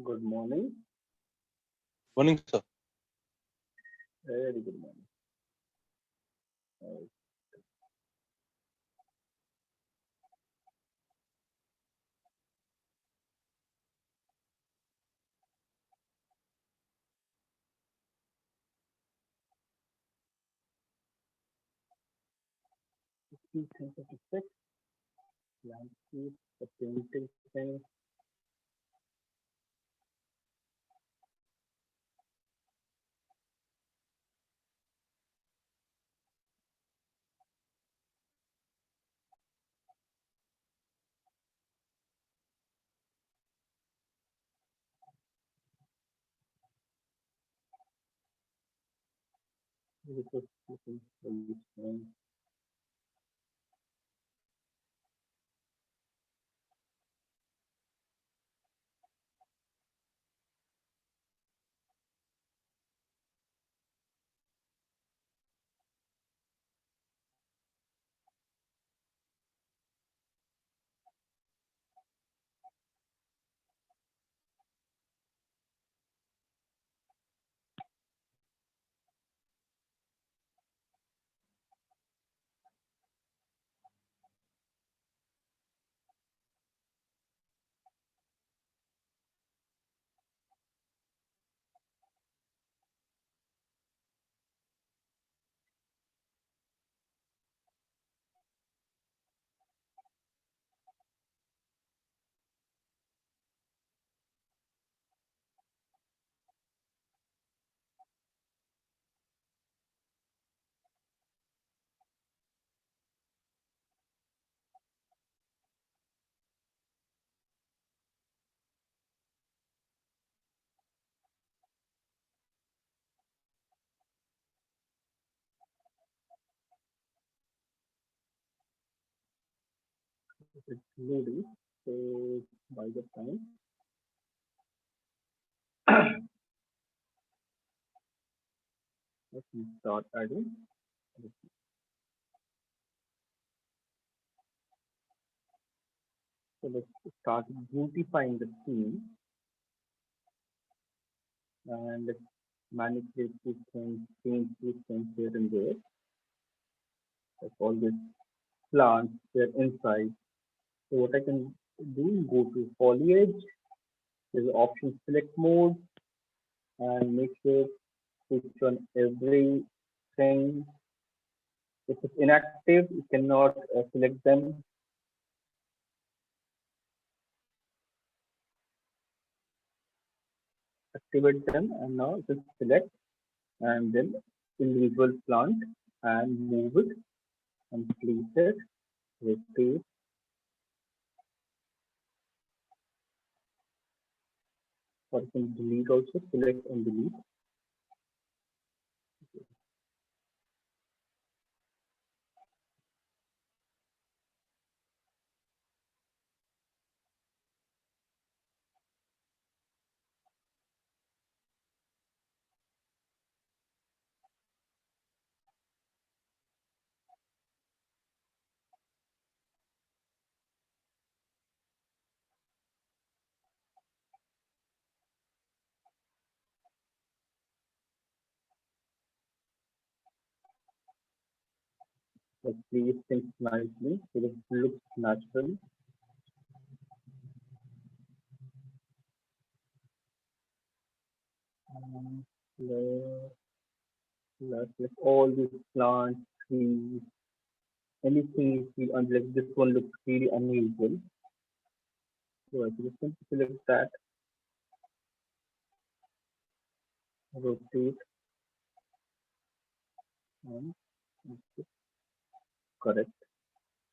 Good morning. Morning, sir. Very good morning. Uh, Key things of the six landscape, the painting thing, which was looking really strong. It's loading. So by the time, let me start adding. So let's start beautifying the scene and let's manipulate these things, change these things here and there. Like all these plants, their inside. So what I can do, go to foliage, there's option select mode and make sure switch on everything. If it's inactive, you cannot select them, activate them, and now just select and then individual plant and move it and place it, rotate, or you can delete also, select and delete. Like place things nicely so it looks natural. Um, let like all these plants, trees, anything you feel unlike this one looks really unusual. So I can just select that, rotate, and make it correct.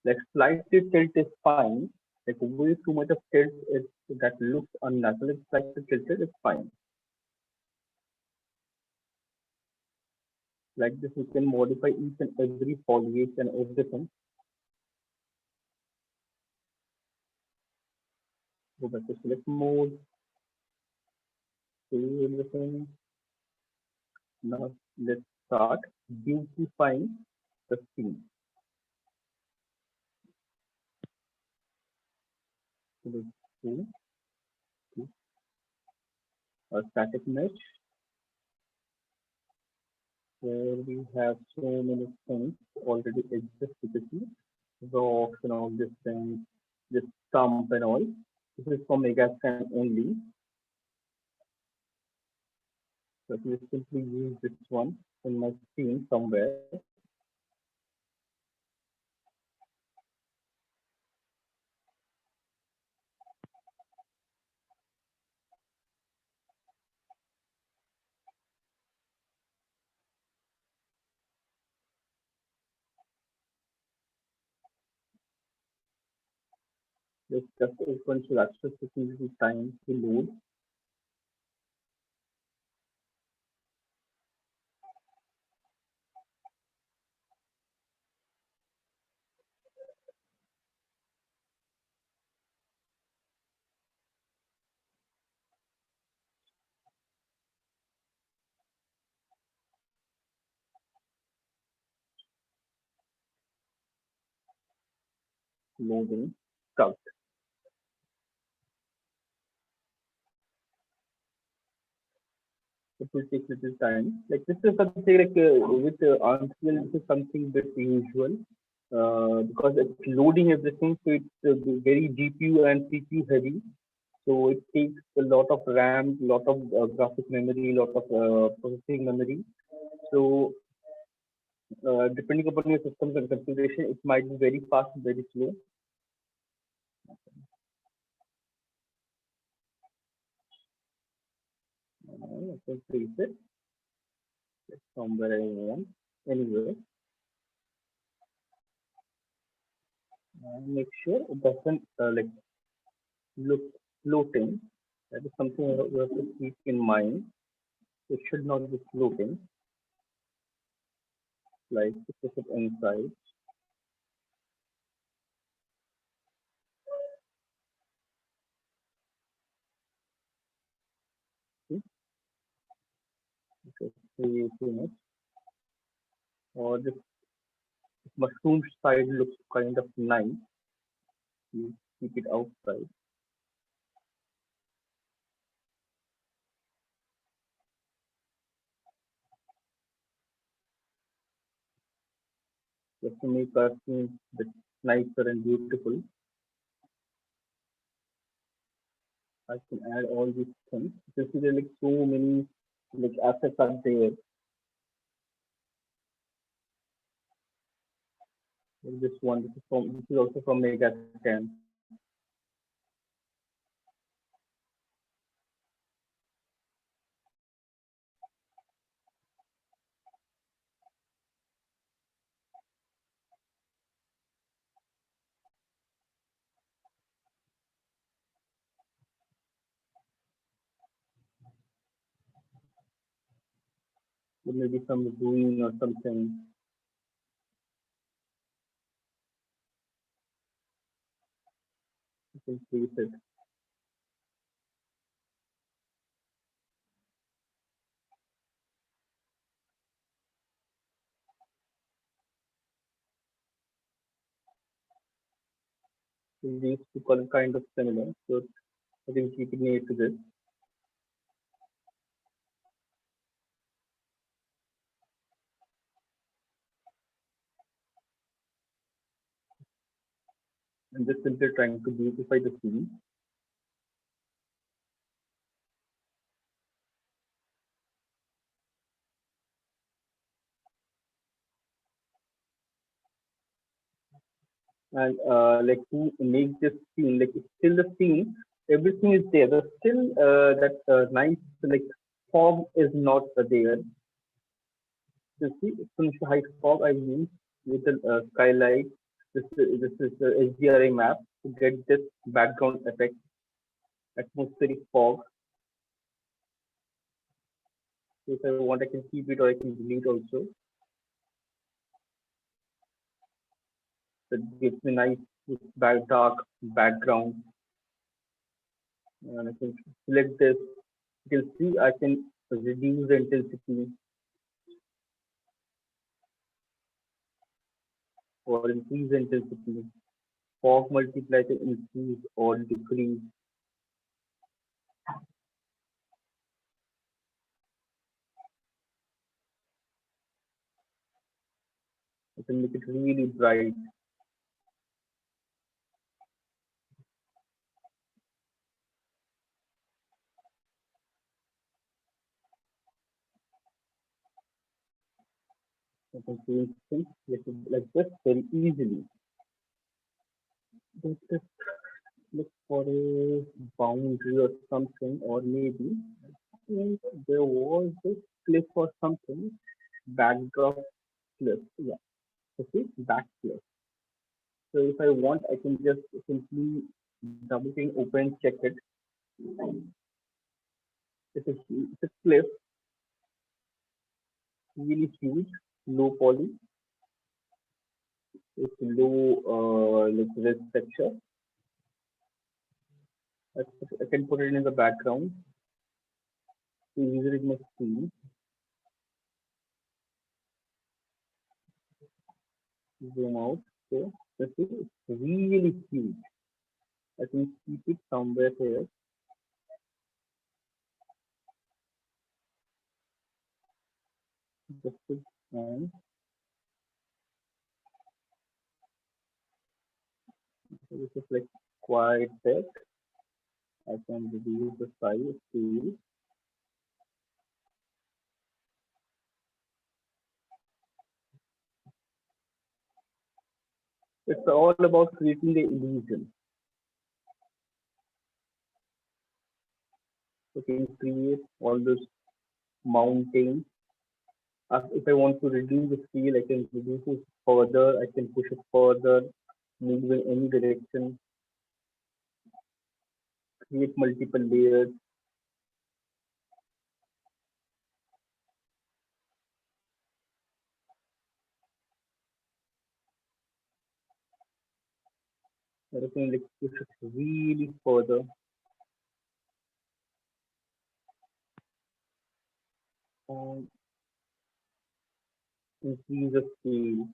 Like slightly tilt is fine. Like way too much of tilt is that looks unnatural. If slightly tilted, it's fine. Like this, you can modify each and every foliage and everything. Go back to select mode, save everything. Now let's start beautifying the scene. So let's go to a static mesh where we have so many things already exist. You can see rocks and all these things, this stump and all. This is for megascan only. So we simply use this one in my screen somewhere. Just open to access to the time to load, loading, start. It will take little time. Like this is something like with Ansible, this is something bit usual because it's loading everything, so it's very GPU and CPU heavy. So it takes a lot of RAM, lot of graphic memory, lot of processing memory. So depending upon your system configuration, it might be very fast, very slow. I can freeze it somewhere I want. Anyway, make sure it doesn't like look floating. That is something you have to keep in mind. It should not be floating, like put it inside. See, okay, too much. Or this mushroom side looks kind of nice. You keep it outside. Just to make our scene bit nicer and beautiful. I can add all these things. You can see there are like so many like assets are there. Like this one, this is also from Megascan. There may be some ruin or something. You can place it. So these two color kind of similar. So I can keep it near to this. I'm just simply trying to beautify the scene. And like to make this scene, like it's still the scene, everything is there. But still that nice like fog is not there. You see, it's high fog I use with the skylight. This is the HDRI map to get this background effect, atmospheric fog. If I want, I can keep it or I can delete also. That gives me nice dark background. And I can select this. You can see I can reduce the intensity or increase the intensity. Fog multiply to increase or decrease. I can make it really bright. I can change things like this very easily. Just look for a boundary or something, or maybe I think there was this cliff or something, backdrop cliff. Yeah, okay, back cliff. So if I want, I can just simply double click, open, check it. It's a cliff, really huge, low poly, it's low like red texture. I can put it in the background to use it in my screen. Zoom out. So this is really huge. I can keep it somewhere here. Just to, and this is like quite big. I can reduce the size to it's all about creating the illusion. You can create all those mountains. If I want to reduce the scale, I can reduce it further. I can push it further, move in any direction, create multiple layers. I can like push it really further and increase the scale.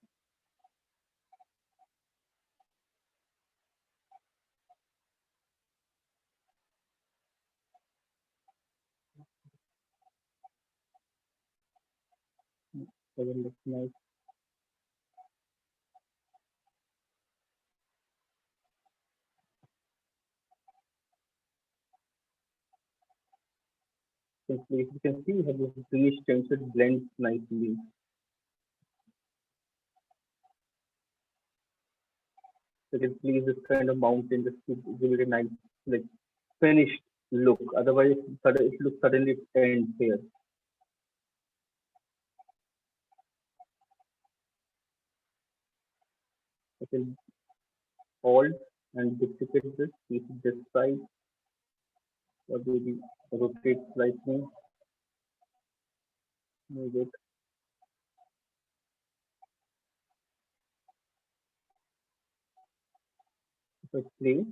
Doesn't look nice. Simply, you can see how this finished stencil blends nicely. So you can place this kind of mountain just to give it a nice, like finished look. Otherwise, it looks suddenly it ends here. I can hold and duplicate this, keep it this side, or maybe rotate slightly, move it. If I play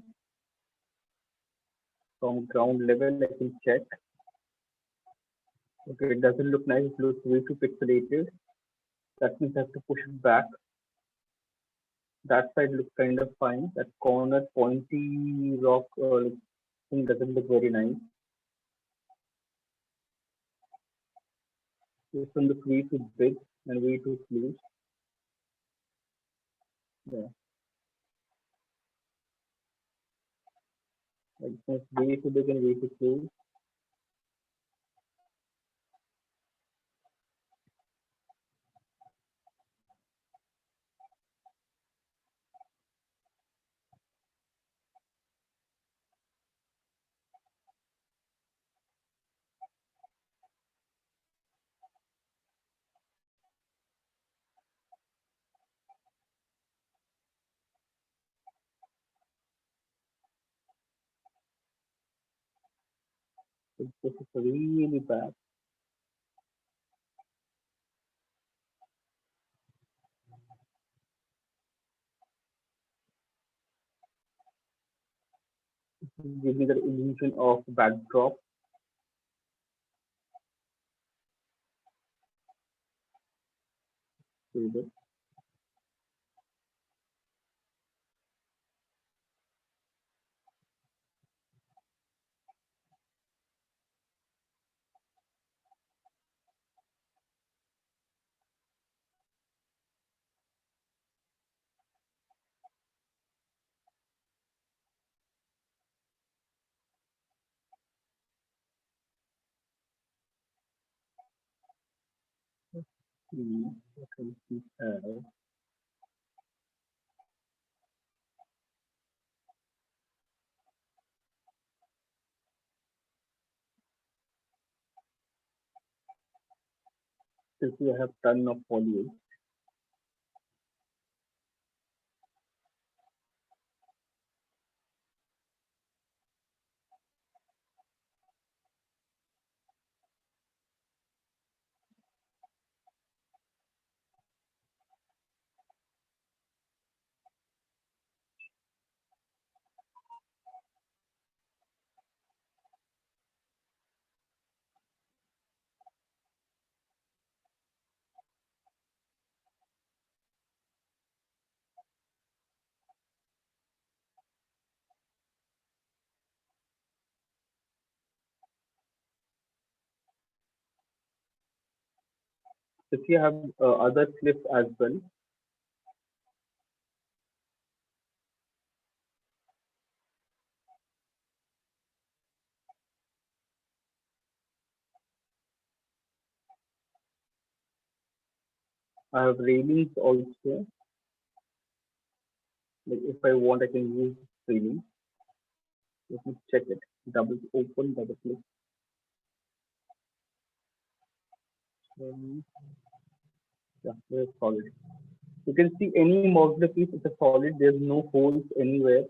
from ground level, I can check. Okay, it doesn't look nice, it looks way too pixelated. That means I have to push it back. That side looks kind of fine. That corner pointy rock like, thing doesn't look very nice. This one looks way too big and way too close. Yeah, like it's way too big and way too close. This is really bad. Give me the illusion of backdrop. Save it. What else we have? Since we have ton of foliage, if you have other cliffs as well, I have railings also. Like if I want, I can use railing. Let me check it. Double open, double click. Um, yeah, it's solid. You can see any modular piece is a solid. There's no holes anywhere.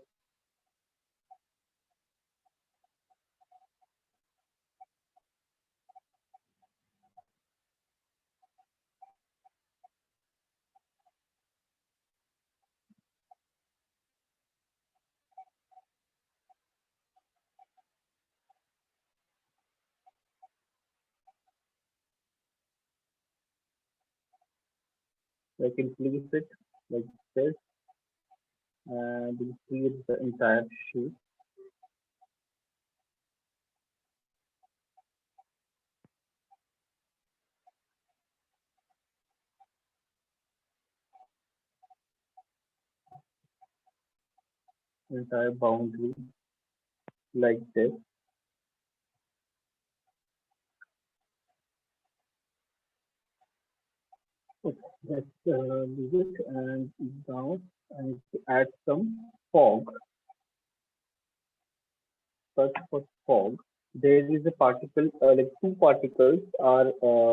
So I can place it like this, and you see it's the entire sheet, entire boundary like this. Okay, let's leave it and now I need to add some fog. Search for fog. There is a particle, like two particles are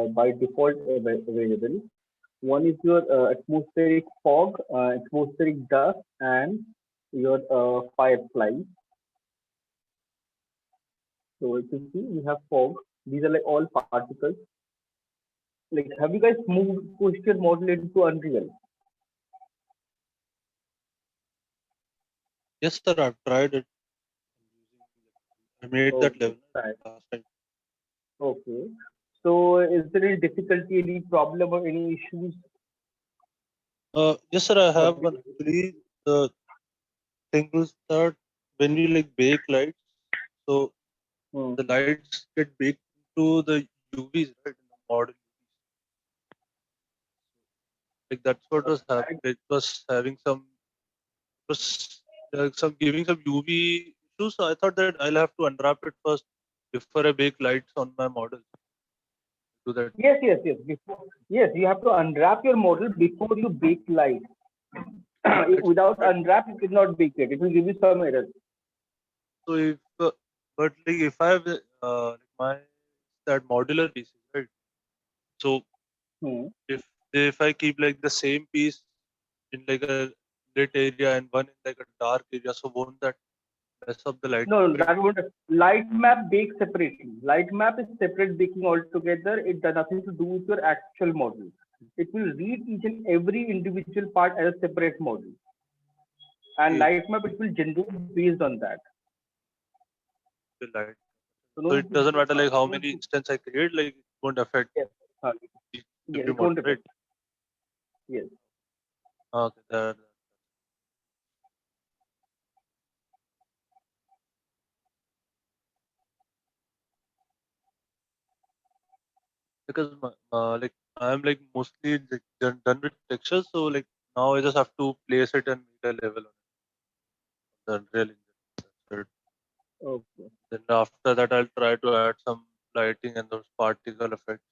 by default available. One is your atmospheric fog, atmospheric dust, and your firefly. So if you see, we have fog. These are like all particles. Like, have you guys pushed your model into Unreal? Yes, sir. I've tried it. I made that Okay, level fine. last time. Okay. So is there any difficulty, any problem, or any issues? Yes, sir. I What have we, one. Actually, the thing is that when we like bake lights, so hmm. the lights get baked into the UVs, right? In the model, like that's what was happening. It was having some, it was some giving some UV issues. So I thought that I'll have to unwrap it first before I bake lights on my model. Do that. Yes, yes, yes. Before, yes, you have to unwrap your model before you bake light. That's Without but unwrap, you cannot bake it. It will give you some error. so if but like if I have like my that modular pieces, right? So Hmm. if I keep like the same piece in like a lit area and one in like a dark area, so won't that mess up the light No, print? that would light map bake separately. Light map is separate baking altogether. It does nothing to do with your actual model. It will read each and every individual part as a separate model. And Okay, light map it will generate based on that. the light. So So no it need doesn't to, matter like how no need many to, instance I create, like it won't affect yes, uh, yes, every it model, won't right? affect. Yes. Okay, because like I'm like mostly like, done with textures, so like now I just have to place it and make a level on the Unreal Engine. That's it. Okay. Then after that, I'll try to add some lighting and those particle effects,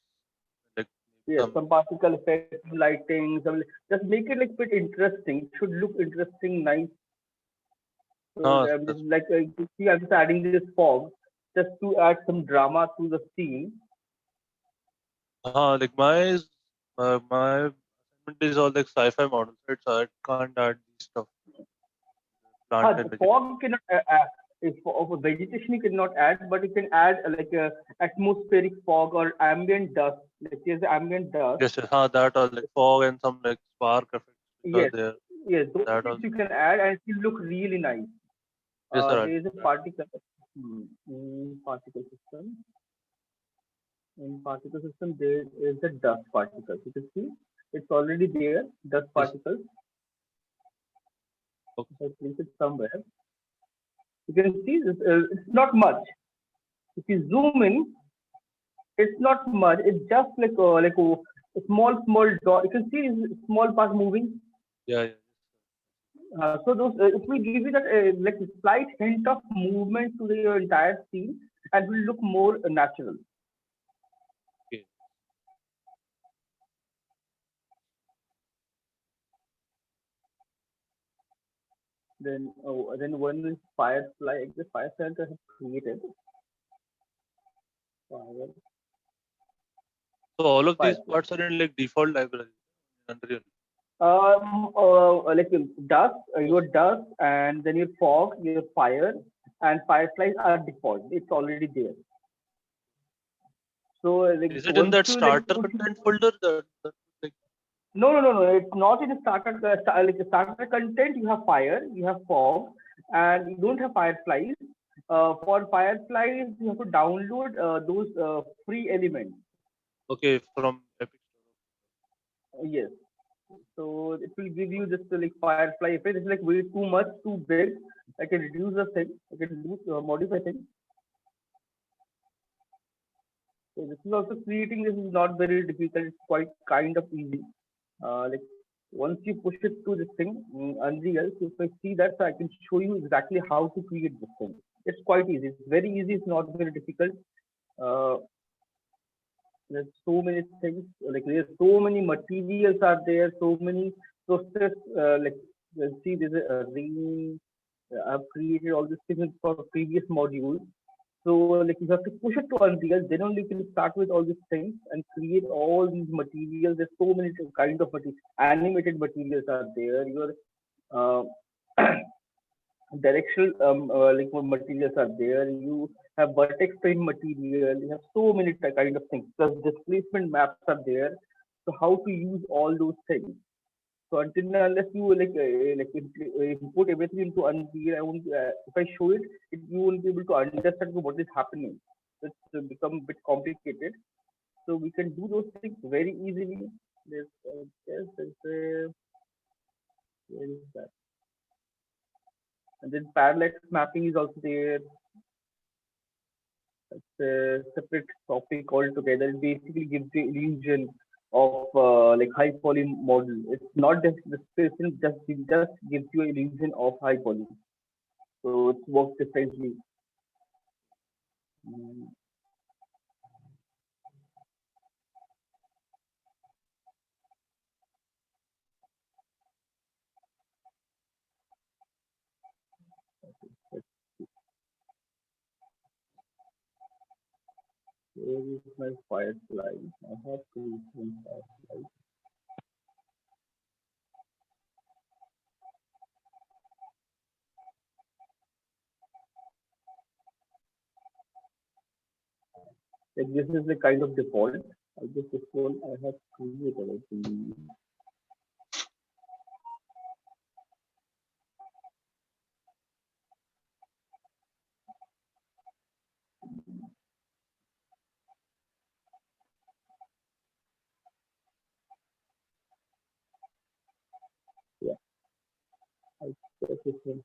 like Yes, some particle effects, lighting, just make it like bit interesting. It should look interesting, nice. So I'm just that's like you see, I'm just adding this fog just to add some drama to the scene. like my assignment is all like sci-fi models, right? So I can't add these stuff, plant and The vegetation. fog cannot if of vegetation you cannot add, but you can add like a atmospheric fog or ambient dust. Like there's ambient dust. Yes, yes, that all like fog and some like spark effects which are Yes, there. yes, those That things all. you can add and it will look really nice. Yes, sir. I'll There is do a that. particle particle system. In particle system, there is a dust particle. You can see it's already there. Dust Yes. particles. Okay. If I place it somewhere, you can see this, it's not much. If you zoom in, it's not much. It's just like a small dot. You can see small part moving. Yeah, yeah. So those it will give you that like a slight hint of movement to your entire scene and will look more natural. Okay. Then one is Firefly. The Firefly that I have created. Fire, So all of these Firefly. parts are in like default library in Unreal. Like your dust, and then your fog, your fire, and fireflies are default. It's already there. So like Is it in once that you like starter content folder? That like no. It's not in the starter like the starter content. You have fire, you have fog, and you don't have fireflies. For fireflies, you have to download those free elements. okay from Epic Yes. So it will give you just like firefly effect. It's like way too much, too big. I can reduce the thing. I can reduce modify things. So this is also creating. This is not very difficult. It's quite kind of easy. Like once you push it to this thing, Unreal. So if I see that, so I can show you exactly how to create this thing. It's quite easy. It's very easy. It's not very difficult. Uh, there's so many things. Like there's so many materials are there. So many process. Like see, there's a ring. I've created all these things for previous modules. So like you have to push it to Unreal, then only you can start with all these things and create all these materials. There's so many kind of materials. Animated materials are there. Your uh, directional like materials are there. You have vertex frame material. You have so many kind of things. Plus displacement maps are there. So how to use all those things? So until and unless you input everything into Unreal, I won't, if I show it, you won't be able to understand what is happening. It's become a bit complicated. So we can do those things very easily. There's where is that? And then parallax mapping is also there. It's a separate topic altogether. It basically gives the illusion of like high poly model. It's not just the spacing, just gives you an illusion of high poly. So it works differently. Mm, let's Where is my firefly? I have to use firefly. Like this is the kind of default. I guess this one I have created. I believe. Yeah, I guess this one.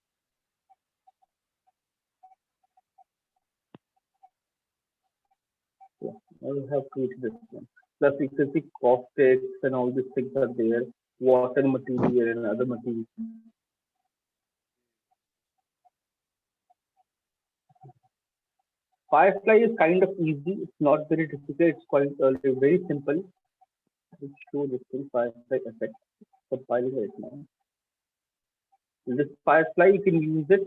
Yeah, I have created this one. Plus, you can see caustics and all these things are there. Water material and other materials. Firefly is kind of easy. It's not very difficult. It's quite very simple. Let's show this thing, firefly effect. Compiling right now. This firefly, you can use it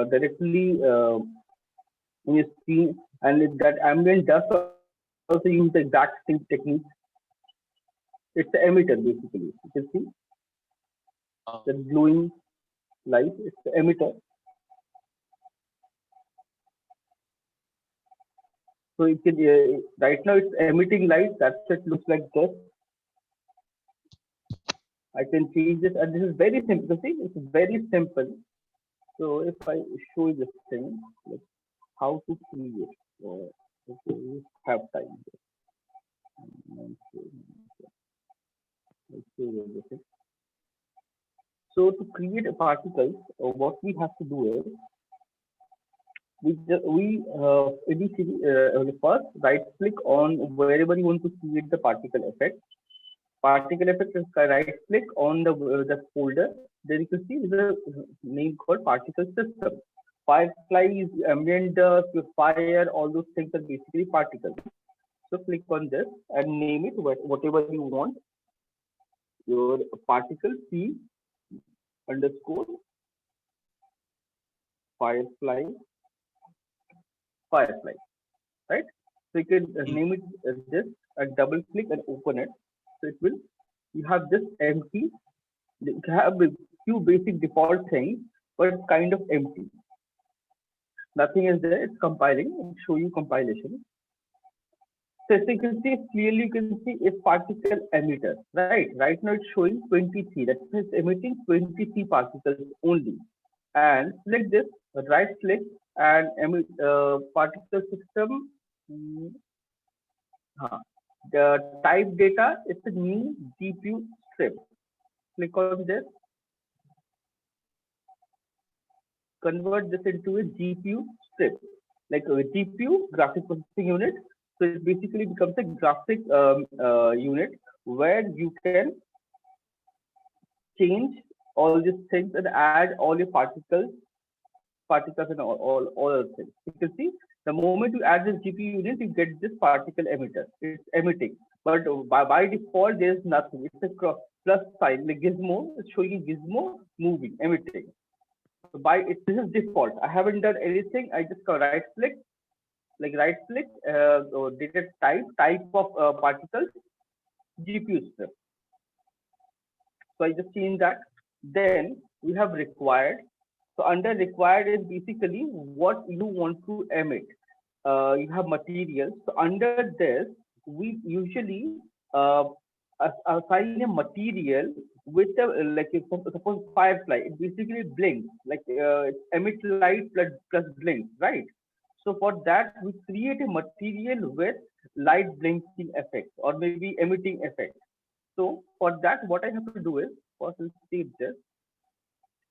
directly in your screen, and that ambient dust also use the exact same technique. It's the emitter basically. You can see Uh, the glowing light. It's the emitter. So you can right now it's emitting light. That's it. Looks like this. I can change this, and this is very simple. See, it's very simple. So if I show you this thing, like how to create, okay, we have time. Let's see this. So to create a particles, what we have to do is we initially first right click on wherever you want to create the particle effect. Particle effect is right click on the folder. Then you can see the name called particle system. Fireflies, ambient dust, fire, all those things are basically particles. So click on this and name it whatever you want. Your particle P underscore firefly firefly, right? So you can mm, name it as this and double click and open it. So it will you have this empty. You have a few basic default things, but it's kind of empty. Nothing is there. It's compiling. I'll show you compilation. So as you can see clearly, you can see a particle emitter, right? Right now it's showing 23. That means emitting 23 particles only. And select this, right click and emit particle system. mm, the type data is a new GPU strip. Click on this, convert this into a GPU strip, like a GPU graphic processing unit. So it basically becomes a graphic unit where you can change all these things and add all your particles and all other things. You can see the moment you add this GPU unit, you get this particle emitter. It's emitting, but by default there's nothing. It's a plus sign, like gizmo. It's showing gizmo moving, emitting. So by it, this is default. I haven't done anything. I just right click, like right click, data type of particles, GPU strip. So I just change that. Then we have required. So under required is basically what you want to emit. You have materials. So under this, we usually uh, assign a material with a like suppose firefly. It basically blinks, like it emits light plus blinks, right? So for that, we create a material with light blinking effect or maybe emitting effect. So for that, what I have to do is first I'll save this,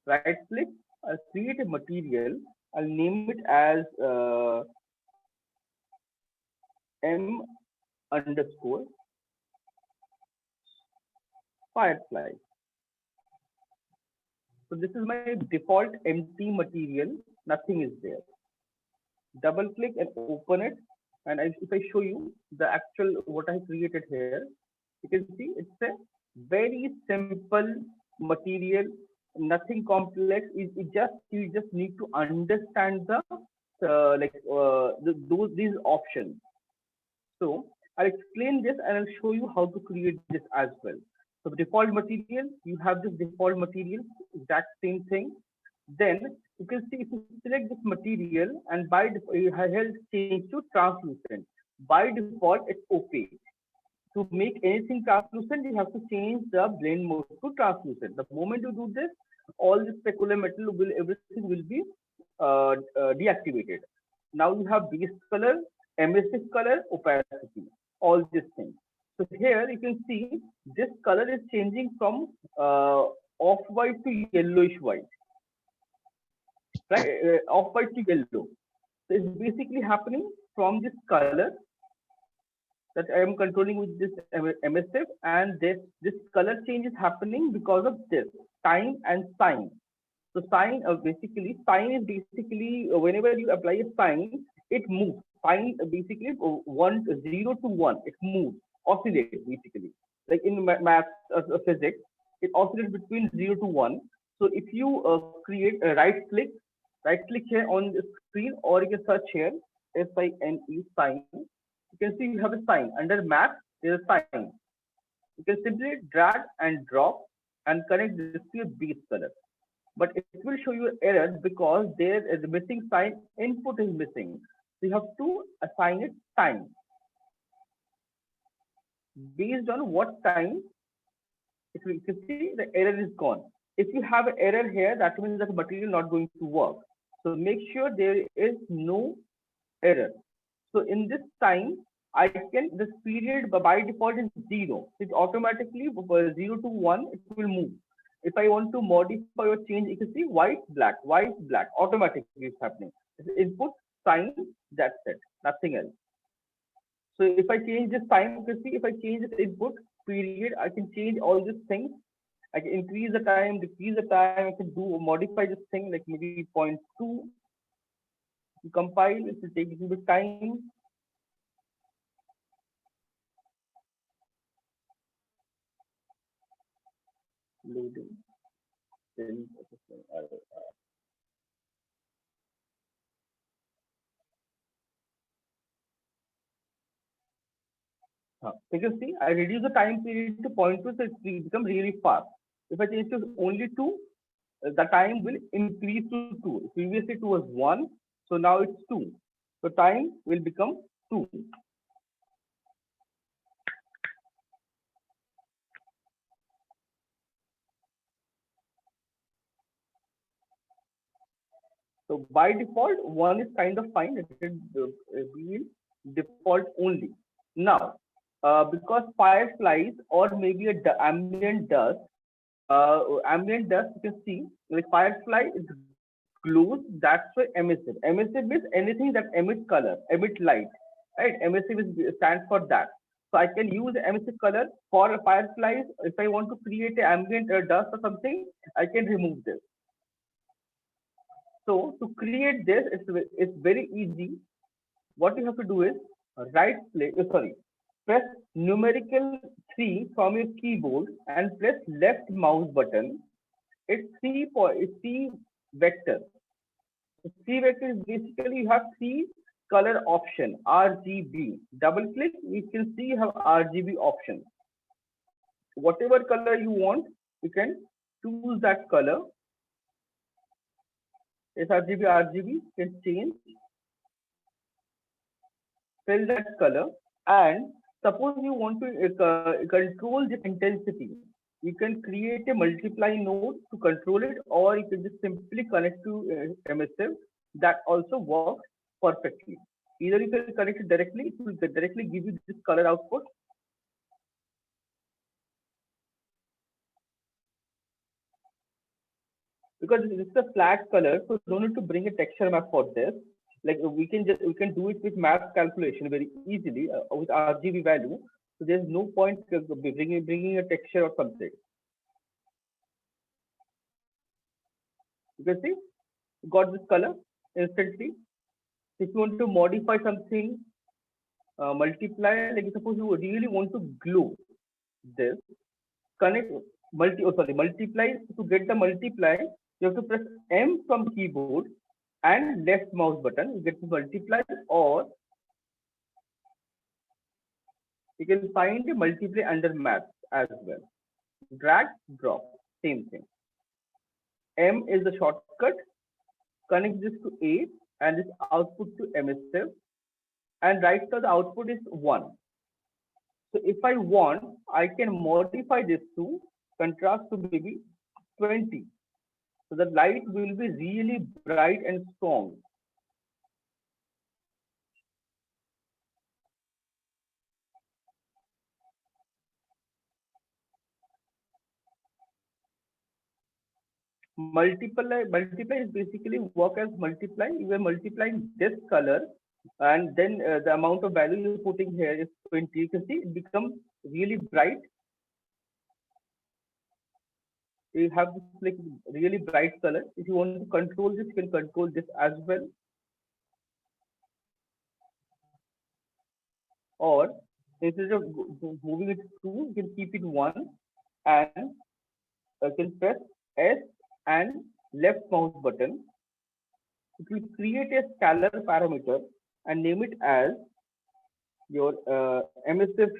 right click, I'll create a material, I'll name it as M underscore firefly. So this is my default empty material, nothing is there. Double click and open it. And if I show you the actual what I created here, you can see it's a very simple material, nothing complex. It just you just need to understand these options. So I'll explain this and I'll show you how to create this as well. So default material, you have this default material, exact same thing. Then you can see if you select this material and by default, you have change to translucent. By default, it's opaque. To make anything translucent, you have to change the blend mode to translucent. The moment you do this, all the specular metal will everything will be deactivated. Now you have base color, emissive color, opacity, all these things. So here you can see this color is changing from off-white to yellowish white, right? Off-white to yellow. So it's basically happening from this color that I am controlling with this emissive, and this color change is happening because of this time and sign. So sign sign is basically whenever you apply a sign, it moves. Sign basically 0 to 1, it moves. oscillate basically. Like in maths, physics, it oscillates between 0 to 1. So if you create a right click here on the screen, or you can search here SINE sign. You can see you have a sign under math. There is a sign. You can simply drag and drop and connect this to your base color. But it will show you error because there is a missing sign. Input is missing. So you have to assign it time based on what time. If you can see, the error is gone. If you have an error here, that means that the material not going to work. So make sure there is no error. So in this time, I can, this period by default is 0. It automatically 0 to 1, it will move. If I want to modify or change, you can see white, black, automatically it's happening. It's input, sign, that's it, nothing else. So if I change this time, you can see if I change this input period, I can change all these things. I can increase the time, decrease the time, I can do modify this thing like maybe 0.2. To compile, it will take a little bit time. Loading. You can see I reduce the time period to 0.2, so it become really fast. If I change to only 2, the time will increase to 2. Previously it was 1, so now it's 2. So time will become 2. So by default, 1 is kind of fine. It will be default only. Now, because fireflies or maybe a ambient dust, you can see like firefly is glows. That's why emissive. Emissive means anything that emits color, emit light, right? Emissive stands for that. So I can use emissive color for fireflies. If I want to create an ambient dust or something, I can remove this. So to create this, it's very easy. What you have to do is press numerical 3 from your keyboard and press left mouse button. It's three vector. So three vector is basically you have three color option RGB. Double click, you can see you have RGB option. Whatever color you want, you can choose that color. RGB, you can change, fill that color, and suppose you want to control the intensity. You can create a multiply node to control it, or you can just simply connect to emissive. That also works perfectly. Either you can connect it directly, it will directly give you this color output. Because this is a flat color, so don't need to bring a texture map for this. Like we can do it with math calculation very easily with RGB value. So there's no point bringing a texture or something. You can see, got this color instantly. If you want to modify something, multiply, like suppose you really want to glue this, multiply. To get the multiply, you have to press M from keyboard and left mouse button. You get to multiply, or you can find a multiply under math as well. Drag, drop, same thing. M is the shortcut. Connect this to A and this output to emissive. And right now the output is 1. So if I want, I can modify this to contrast to maybe 20. So the light will be really bright and strong. Multiply is basically work as multiply. You are multiplying this color, and then the amount of value you're putting here is 20. You can see it becomes really bright. You have this like really bright color. If you want to control this, you can control this as well. Or Instead of moving it two, you can keep it one and can press S and left mouse button. It will create a scalar parameter and name it as your emissive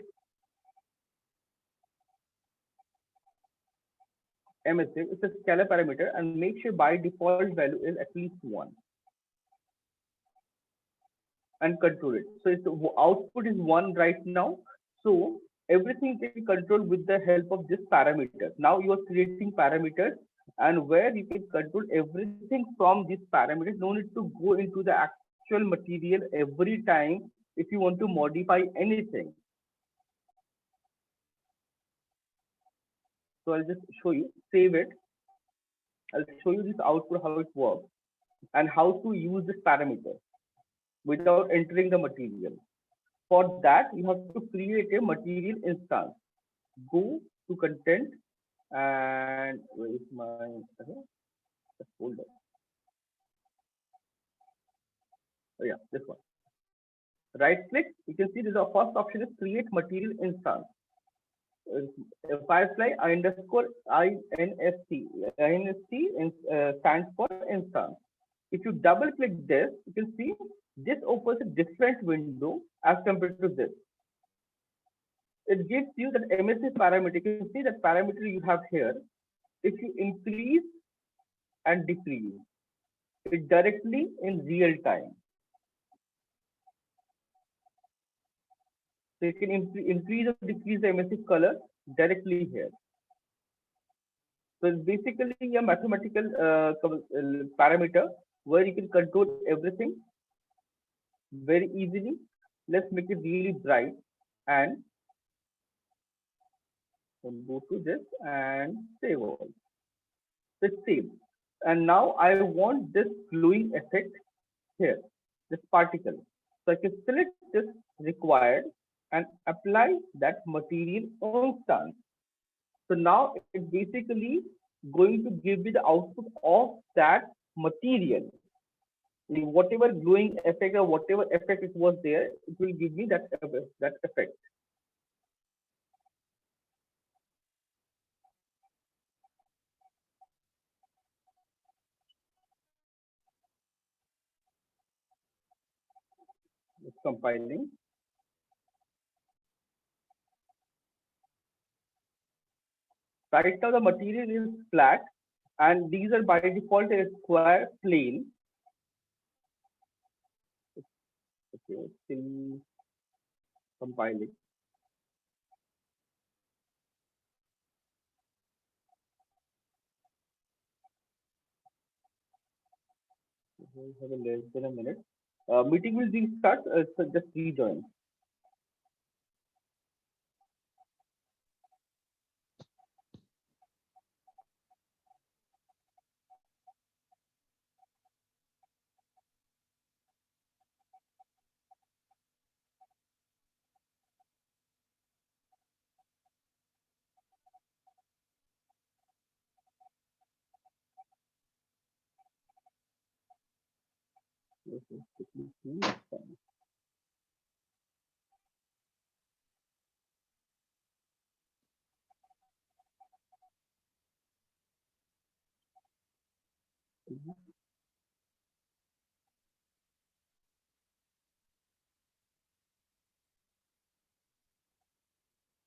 emissive. It's a scalar parameter and make sure by default value is at least one and control it. So its output is one right now. So everything can control with the help of this parameter. Now you are creating parameters and where you can control everything from these parameters. No need to go into the actual material every time if you want to modify anything. So I'll just show you, save it. I'll show you this output, how it works and how to use this parameter without entering the material. For that, you have to create a material instance. Go to content and where is my folder? Oh yeah, this one. Right click, you can see the first option is create material instance. Firefly underscore INST. Stands for instance. If you double click this, you can see this opens a different window as compared to this. It gives you that emissive parameter. You can see that parameter you have here. If you increase and decrease it directly in real time. So you can increase or decrease the emissive color directly here. So it's basically a mathematical parameter where you can control everything very easily. Let's make it really bright and we'll go to this and save all. So it's saved. And now I want this glowing effect here, this particle. So I can select this required and apply that material instance. So now it's basically going to give me the output of that material. Whatever glowing effect or whatever effect it was there, it will give me that effect. It's compiling. Right now the material is flat and these are by default a square plane. Okay, still compiling. We have a less than a minute. Meeting will restart, so just rejoin.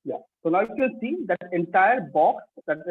Yeah. So now you can see that entire box that